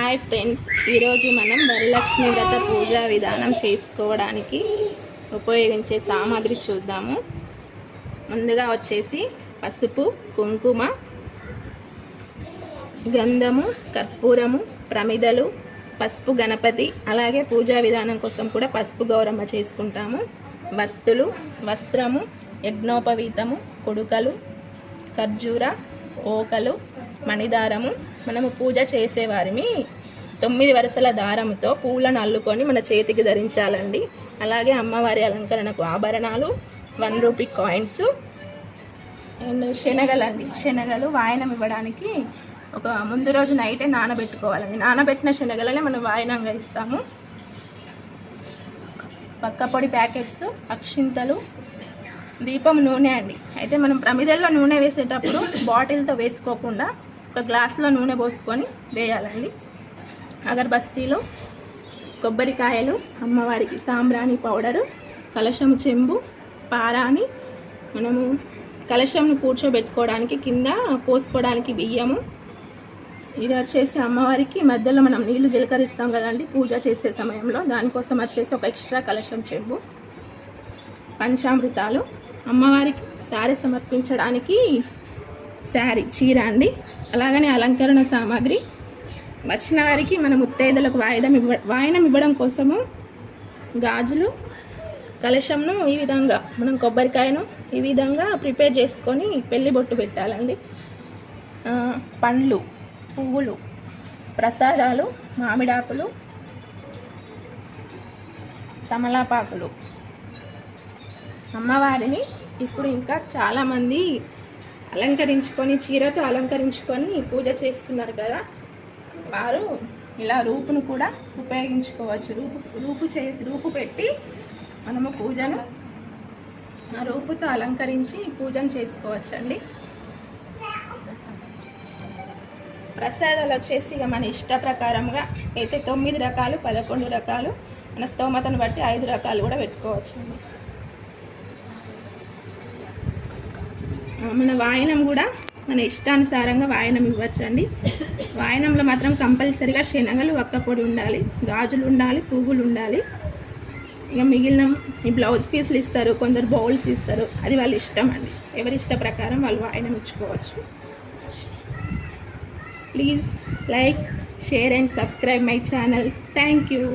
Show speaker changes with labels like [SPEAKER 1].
[SPEAKER 1] Hi friends, ఈరోజు మనం వరలక్ష్మి వ్రత పూజా విధానం చేసుకోవడానికి ఉపయోగించే సామాగ్రి చూద్దాము. ముందుగా వచ్చేసి పసుపు, కుంకుమ, గంధము, కర్పూరము, ప్రమిదలు, పసుపు గణపతి, అలాగే పూజా విధానం కోసం కూడా పసుపు గౌరమ్మ చేసుకుంటాము. వత్తులు, వస్త్రము, యజ్ఞోపవీతము, కొడుకలు, ఖర్జూర, ఓకలు, మణిదారము. మనము పూజ చేసేవారిని 9 వరుసల దారముతో పూలను అల్లుకొని మన చేతికి ధరించాలండి. అలాగే అమ్మవారి అలంకరణకు ఆభరణాలు, 1 రూపీ కాయిన్స్ అండ్ శనగలు వాయనం ఇవ్వడానికి ఒక ముందు రోజు నైటే నానబెట్టుకోవాలండి. నానబెట్టిన శనగలనే మనం వాయనంగా ఇస్తాము. పక్కపొడి ప్యాకెట్స్, అక్షింతలు, దీపం, నూనె అండి. అయితే మనం ప్రమిదల్లో నూనె వేసేటప్పుడు బాటిల్తో వేసుకోకుండా ఒక గ్లాస్లో నూనె పోసుకొని వేయాలండి. అగరబస్తీలు, కొబ్బరికాయలు, అమ్మవారికి సాంబ్రాణి పౌడరు, కలశము చెంబు, పారాని, మనము కలశంను కూర్చోబెట్టుకోవడానికి కింద పోసుకోవడానికి బియ్యము. ఇది వచ్చేసి అమ్మవారికి మధ్యలో మనం నీళ్లు జీలకరిస్తాం కదండి పూజ చేసే సమయంలో, దానికోసం వచ్చేసి ఒక ఎక్స్ట్రా కలశం చెంబు. పంచామృతాలు, అమ్మవారికి సారె సమర్పించడానికి చీర అండి. అలాగనే అలంకరణ సామాగ్రి. వచ్చిన వారికి మన ముత్తైదులకు వాయనం ఇవ్వడం కోసము గాజులు, కలశంను ఈ విధంగా మనం కొబ్బరికాయను ఈ విధంగా ప్రిపేర్ చేసుకొని పెళ్లి బొట్టు పెట్టాలండి. పండ్లు, పువ్వులు, ప్రసాదాలు, మామిడాకులు, తమలపాకులు. అమ్మవారిని ఇప్పుడు ఇంకా చాలామంది అలంకరించుకొని చీరతో అలంకరించుకొని పూజ చేస్తున్నారు కదా, వారు ఇలా రూపును కూడా ఉపయోగించుకోవచ్చు. రూపు పెట్టి మనము పూజను ఆ రూపుతో అలంకరించి పూజను చేసుకోవచ్చు అండి. ప్రసాదాలు వచ్చేసి ఇక మన ఇష్ట ప్రకారంగా అయితే 9 రకాలు, 11 రకాలు, మన స్తోమతను బట్టి 5 రకాలు కూడా పెట్టుకోవచ్చు అండి. మన వాయనం కూడా మన ఇష్టానుసారంగా వాయనం ఇవ్వచ్చు అండి. వాయనంలో మాత్రం కంపల్సరీగా శనగలు, వక్కపొడి ఉండాలి, గాజులు ఉండాలి, పువ్వులు ఉండాలి. ఇక మిగిలిన ఈ బ్లౌజ్ పీసులు ఇస్తారు, కొందరు బౌల్స్ ఇస్తారు, అది వాళ్ళ ఇష్టం అండి. ఎవరి ఇష్ట ప్రకారం వాళ్ళు వాయనం ఇచ్చుకోవచ్చు. Please like, share and subscribe my channel. Thank you.